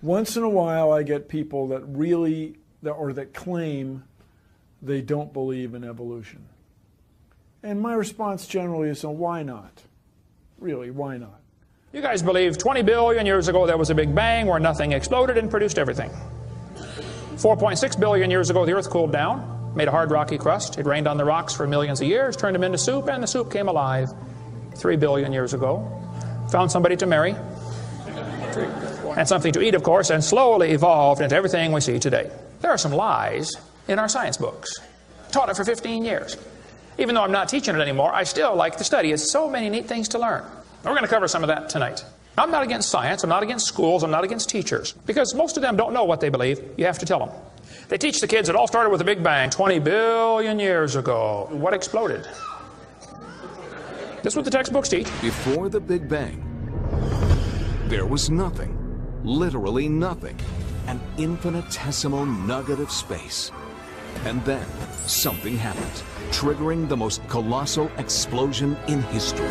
Once in a while, I get people that that claim they don't believe in evolution. And my response generally is, why not? Really, why not? You guys believe 20 billion years ago there was a Big Bang where nothing exploded and produced everything. 4.6 billion years ago the Earth cooled down, made a hard rocky crust. It rained on the rocks for millions of years, turned them into soup, and the soup came alive 3 billion years ago. Found somebody to marry, and something to eat, of course, and slowly evolved into everything we see today. There are some lies in our science books. Taught it for 15 years. Even though I'm not teaching it anymore, I still like to study. It's so many neat things to learn. We're going to cover some of that tonight. I'm not against science, I'm not against schools, I'm not against teachers. Because most of them don't know what they believe. You have to tell them. They teach the kids it all started with a Big Bang 20 billion years ago. What exploded? This is what the textbooks teach. Before the Big Bang, there was nothing. Literally nothing. An infinitesimal nugget of space. And then something happened, triggering the most colossal explosion in history.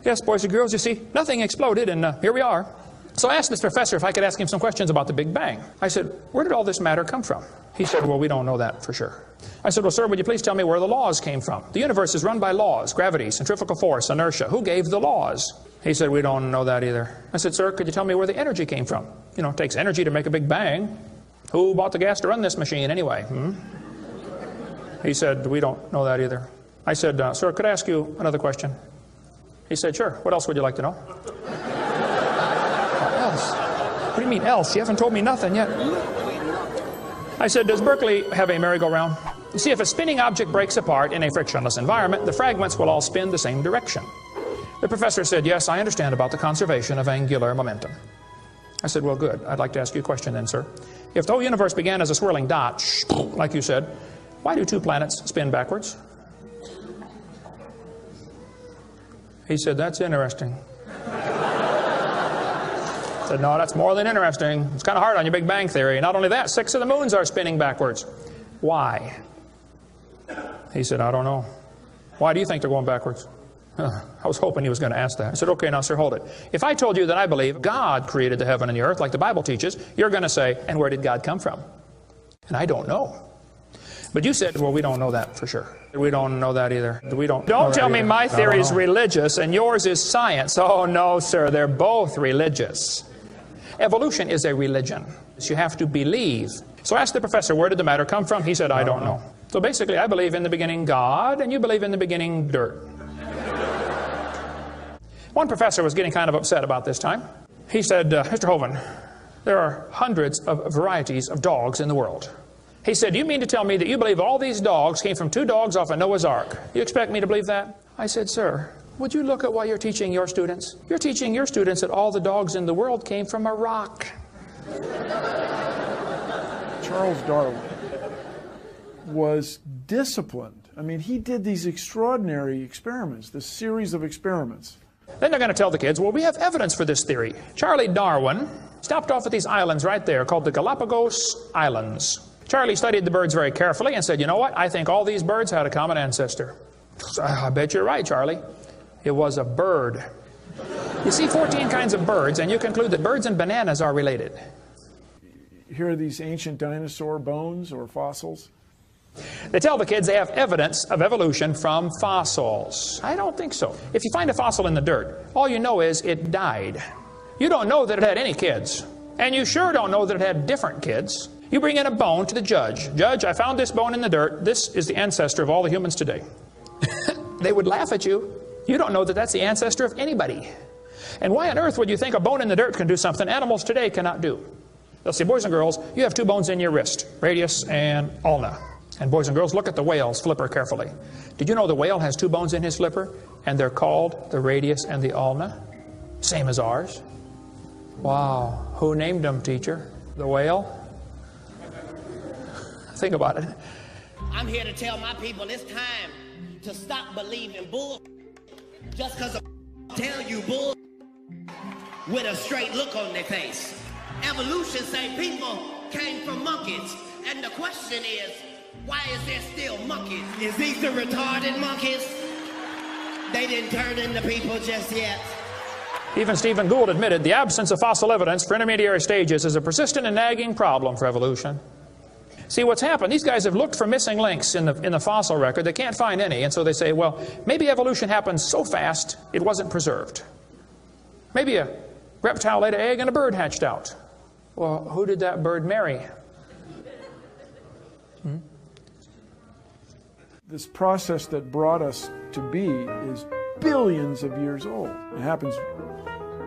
Yes, boys and girls, you see, nothing exploded, and here we are. So I asked this professor if I could ask him some questions about the Big Bang. I said, where did all this matter come from? He said, well, we don't know that for sure. I said, well, sir, would you please tell me where the laws came from? The universe is run by laws, gravity, centrifugal force, inertia. Who gave the laws? He said, we don't know that either. I said, sir, could you tell me where the energy came from? You know, it takes energy to make a Big Bang. Who bought the gas to run this machine anyway? He said, we don't know that either. I said, sir, could I ask you another question? He said, sure. What else would you like to know? Else? What do you mean else? You haven't told me nothing yet. I said, does Berkeley have a merry-go-round? You see, if a spinning object breaks apart in a frictionless environment, the fragments will all spin the same direction. The professor said, yes, I understand about the conservation of angular momentum. I said, well, good. I'd like to ask you a question then, sir. If the whole universe began as a swirling dot, like you said, why do 2 planets spin backwards? He said, that's interesting. I said, no, that's more than interesting. It's kind of hard on your Big Bang theory. Not only that, 6 of the moons are spinning backwards. Why? He said, I don't know. Why do you think they're going backwards? I was hoping he was going to ask that. I said, okay, now, sir, hold it. If I told you that I believe God created the heaven and the earth, like the Bible teaches, you're going to say, and where did God come from? And I don't know. But you said, well, we don't know that for sure. We don't know that either. Don't tell me my theory is religious and yours is science. Oh, no, sir, they're both religious. Evolution is a religion. You have to believe. So I asked the professor, where did the matter come from? He said, I don't know. So basically, I believe in the beginning God, and you believe in the beginning dirt. One professor was getting kind of upset about this time. He said, Mr. Hovind, there are hundreds of varieties of dogs in the world. He said, do you mean to tell me that you believe all these dogs came from 2 dogs off of Noah's Ark? You expect me to believe that? I said, sir, would you look at what you're teaching your students? You're teaching your students that all the dogs in the world came from a rock. Charles Darwin was disciplined. I mean, he did these extraordinary experiments, this series of experiments. Then they're going to tell the kids, well, we have evidence for this theory. Charlie Darwin stopped off at these islands right there called the Galapagos Islands. Charlie studied the birds very carefully and said, you know what? I think all these birds had a common ancestor. I bet you're right, Charlie. It was a bird. You see 14 kinds of birds, and you conclude that birds and bananas are related. Here are these ancient dinosaur bones or fossils. They tell the kids they have evidence of evolution from fossils. I don't think so. If you find a fossil in the dirt, all you know is it died. You don't know that it had any kids. And you sure don't know that it had different kids. You bring in a bone to the judge. Judge, I found this bone in the dirt. This is the ancestor of all the humans today. They would laugh at you. You don't know that that's the ancestor of anybody. And why on earth would you think a bone in the dirt can do something animals today cannot do? They'll say, boys and girls, you have 2 bones in your wrist, radius and ulna. And boys and girls, look at the whale's flipper carefully. Did you know the whale has 2 bones in his flipper? And they're called the radius and the ulna? Same as ours. Wow. Who named them, teacher? The whale? Think about it. I'm here to tell my people it's time to stop believing bull just because of tell you bull with a straight look on their face. Evolution say people came from monkeys, and the question is, why is there still monkeys? Is these the retarded monkeys? They didn't turn into people just yet. Even Stephen Gould admitted the absence of fossil evidence for intermediary stages is a persistent and nagging problem for evolution. See, what's happened, these guys have looked for missing links in the fossil record. They can't find any, and so they say, well, maybe evolution happened so fast it wasn't preserved. Maybe a reptile laid an egg and a bird hatched out. Well, who did that bird marry? This process that brought us to be is billions of years old. It happens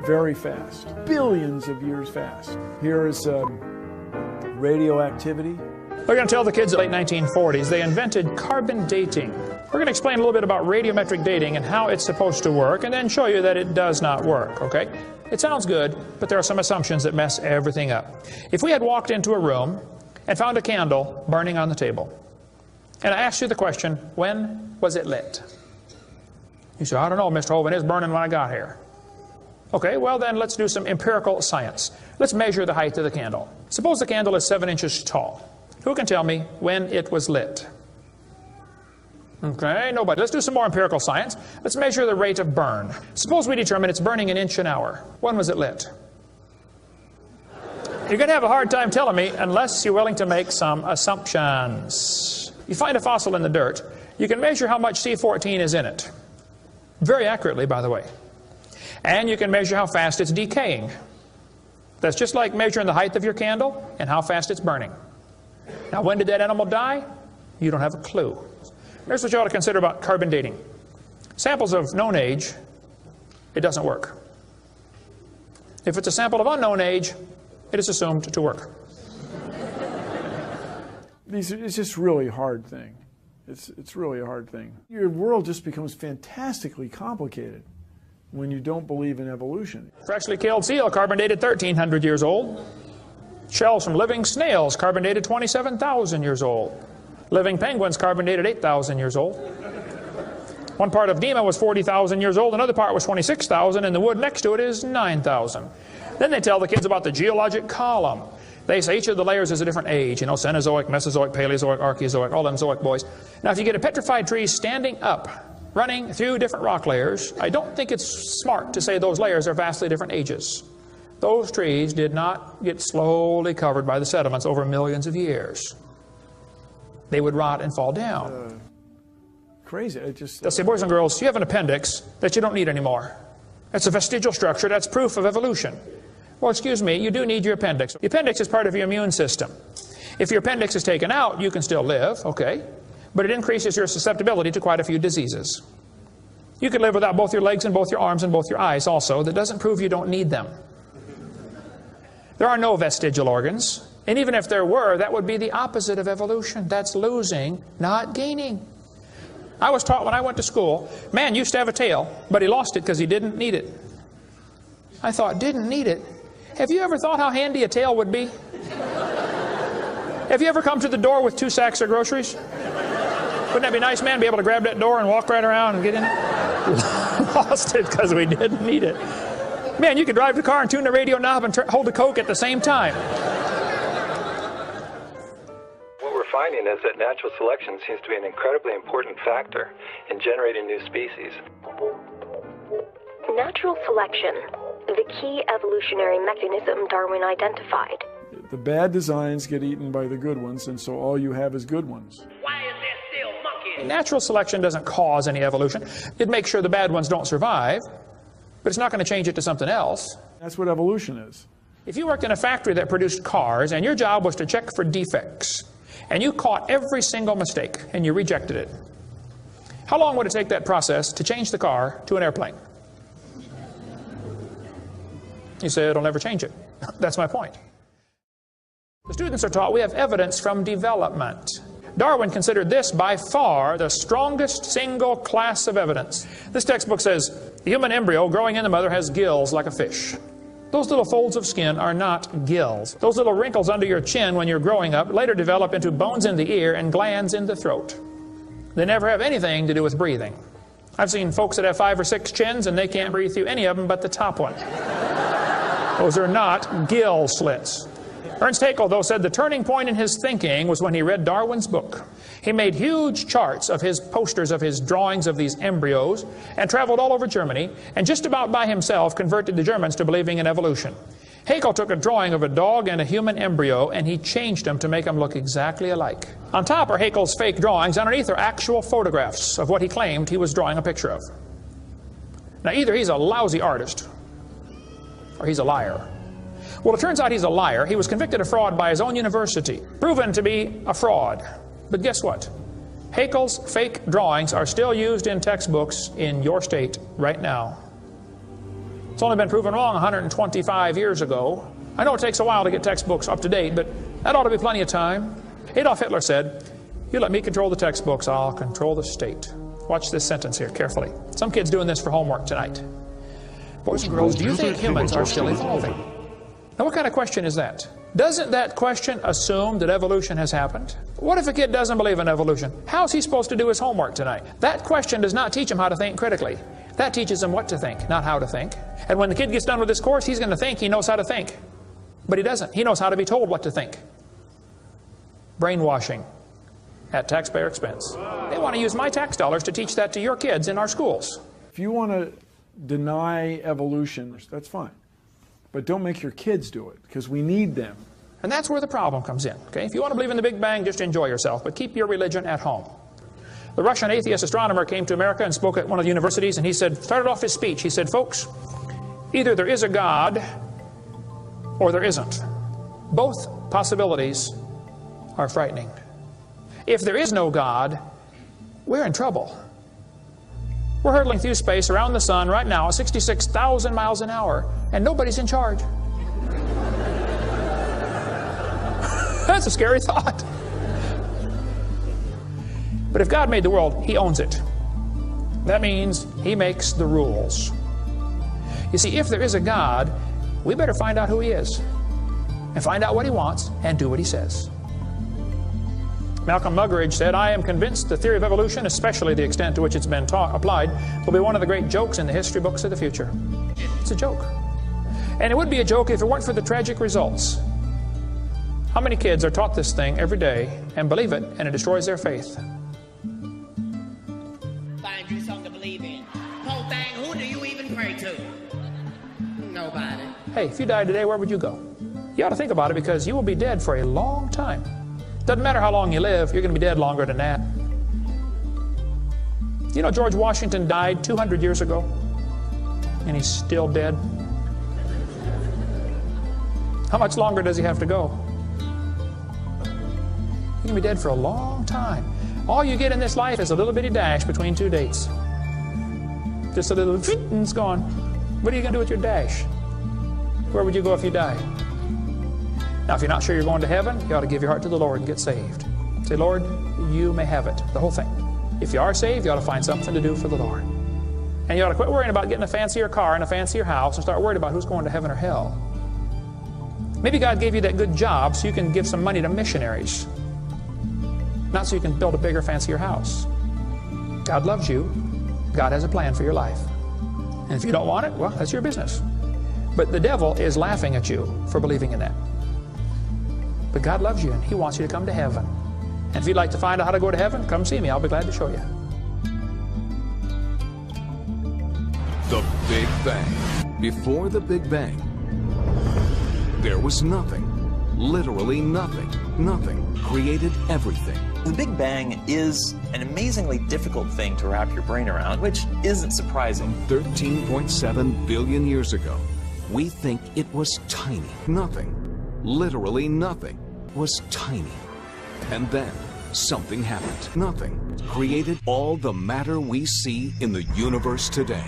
very fast, billions of years fast. Here is radioactivity. We're going to tell the kids in the late 1940s they invented carbon dating. We're going to explain a little bit about radiometric dating and how it's supposed to work, and then show you that it does not work, okay? It sounds good, but there are some assumptions that mess everything up. If we had walked into a room and found a candle burning on the table, and I asked you the question, when was it lit? You say, I don't know, Mr. Hovind, it's burning when I got here. Okay, well then let's do some empirical science. Let's measure the height of the candle. Suppose the candle is 7 inches tall. Who can tell me when it was lit? Okay, nobody. Let's do some more empirical science. Let's measure the rate of burn. Suppose we determine it's burning an inch an hour. When was it lit? You're going to have a hard time telling me unless you're willing to make some assumptions. You find a fossil in the dirt, you can measure how much C14 is in it. Very accurately, by the way. And you can measure how fast it's decaying. That's just like measuring the height of your candle and how fast it's burning. Now, when did that animal die? You don't have a clue. Here's what you ought to consider about carbon dating. Samples of known age, it doesn't work. If it's a sample of unknown age, it is assumed to work. It's just really a hard thing. It's really a hard thing. Your world just becomes fantastically complicated when you don't believe in evolution. Freshly killed seal, carbon dated 1,300 years old. Shells from living snails, carbon dated 27,000 years old. Living penguins, carbon dated 8,000 years old. One part of Dima was 40,000 years old, another part was 26,000, and the wood next to it is 9,000. Then they tell the kids about the geologic column. They say each of the layers is a different age, you know, Cenozoic, Mesozoic, Paleozoic, Archeozoic, all them Zoic boys. Now, if you get a petrified tree standing up, running through different rock layers, I don't think it's smart to say those layers are vastly different ages. Those trees did not get slowly covered by the sediments over millions of years. They would rot and fall down. Crazy. They'll say, boys and girls, you have an appendix that you don't need anymore. That's a vestigial structure. That's proof of evolution. Well, excuse me, you do need your appendix. The appendix is part of your immune system. If your appendix is taken out, you can still live, okay? But it increases your susceptibility to quite a few diseases. You could live without both your legs and both your arms and both your eyes also. That doesn't prove you don't need them. There are no vestigial organs. And even if there were, that would be the opposite of evolution. That's losing, not gaining. I was taught when I went to school, man used to have a tail, but he lost it because he didn't need it. I thought, didn't need it? Have you ever thought how handy a tail would be? Have you ever come to the door with 2 sacks of groceries? Wouldn't that be nice, man, be able to grab that door and walk right around and get in it? Lost it because we didn't need it. Man, you could drive the car and tune the radio knob and hold the Coke at the same time. What we're finding is that natural selection seems to be an incredibly important factor in generating new species. Natural selection, the key evolutionary mechanism Darwin identified. The bad designs get eaten by the good ones, and so all you have is good ones. Why is there still monkeys? Natural selection doesn't cause any evolution. It makes sure the bad ones don't survive, but it's not going to change it to something else. That's what evolution is. If you worked in a factory that produced cars and your job was to check for defects, and you caught every single mistake and you rejected it, how long would it take that process to change the car to an airplane? You say it'll never change it. That's my point. The students are taught we have evidence from development. Darwin considered this by far the strongest single class of evidence. This textbook says the human embryo growing in the mother has gills like a fish. Those little folds of skin are not gills. Those little wrinkles under your chin when you're growing up later develop into bones in the ear and glands in the throat. They never have anything to do with breathing. I've seen folks that have 5 or 6 chins and they can't breathe through any of them but the top one. Those are not gill slits. Ernst Haeckel, though, said the turning point in his thinking was when he read Darwin's book. He made huge charts of his posters of his drawings of these embryos and traveled all over Germany and just about by himself converted the Germans to believing in evolution. Haeckel took a drawing of a dog and a human embryo and he changed them to make them look exactly alike. On top are Haeckel's fake drawings. Underneath are actual photographs of what he claimed he was drawing a picture of. Now either he's a lousy artist or he's a liar. Well, it turns out he's a liar. He was convicted of fraud by his own university, proven to be a fraud. But guess what? Haeckel's fake drawings are still used in textbooks in your state right now. It's only been proven wrong 125 years ago. I know it takes a while to get textbooks up to date, but that ought to be plenty of time. Adolf Hitler said, "You let me control the textbooks, I'll control the state." Watch this sentence here carefully. Some kid's doing this for homework tonight. Boys and girls, do you think humans are still evolving? Now, what kind of question is that? Doesn't that question assume that evolution has happened? What if a kid doesn't believe in evolution? How's he supposed to do his homework tonight? That question does not teach him how to think critically. That teaches him what to think, not how to think. And when the kid gets done with this course, he's going to think he knows how to think. But he doesn't. He knows how to be told what to think. Brainwashing at taxpayer expense. They want to use my tax dollars to teach that to your kids in our schools. If you want to deny evolution, that's fine. But don't make your kids do it, because we need them. And that's where the problem comes in. Okay? If you want to believe in the Big Bang, just enjoy yourself, but keep your religion at home. The Russian atheist astronomer came to America and spoke at one of the universities, and he started off his speech, he said, "Folks, either there is a God or there isn't. Both possibilities are frightening. If there is no God, we're in trouble. We're hurtling through space around the sun right now at 66,000 miles an hour, and nobody's in charge." That's a scary thought. But if God made the world, He owns it. That means He makes the rules. You see, if there is a God, we better find out who He is, and find out what He wants, and do what He says. Malcolm Muggeridge said, "I am convinced the theory of evolution, especially the extent to which it's been applied, will be one of the great jokes in the history books of the future." It's a joke. And it would be a joke if it weren't for the tragic results. How many kids are taught this thing every day and believe it, and it destroys their faith? Find you something to believe in. Whole thing, who do you even pray to? Nobody. Hey, if you died today, where would you go? You ought to think about it, because you will be dead for a long time. Doesn't matter how long you live, you're going to be dead longer than that. You know, George Washington died 200 years ago, and he's still dead. How much longer does he have to go? You're going to be dead for a long time. All you get in this life is a little bitty dash between two dates. Just a little, and it's gone. What are you going to do with your dash? Where would you go if you died? Now, if you're not sure you're going to heaven, you ought to give your heart to the Lord and get saved. Say, "Lord, you may have it," the whole thing. If you are saved, you ought to find something to do for the Lord. And you ought to quit worrying about getting a fancier car and a fancier house and start worrying about who's going to heaven or hell. Maybe God gave you that good job so you can give some money to missionaries, not so you can build a bigger, fancier house. God loves you. God has a plan for your life. And if you don't want it, well, that's your business. But the devil is laughing at you for believing in that. But God loves you, and He wants you to come to heaven. And if you'd like to find out how to go to heaven, come see me. I'll be glad to show you. The Big Bang. Before the Big Bang, there was nothing. Literally nothing. Nothing created everything. The Big Bang is an amazingly difficult thing to wrap your brain around, which isn't surprising. 13.7 billion years ago, we think it was tiny. Nothing. Literally nothing was tiny. And then something happened. Nothing created all the matter we see in the universe today.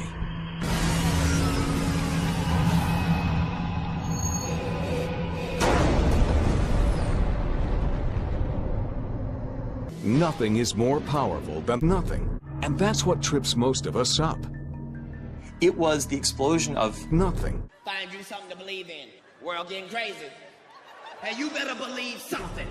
Nothing is more powerful than nothing. And that's what trips most of us up. It was the explosion of nothing. Find you something to believe in. World getting crazy. Hey, you better believe something.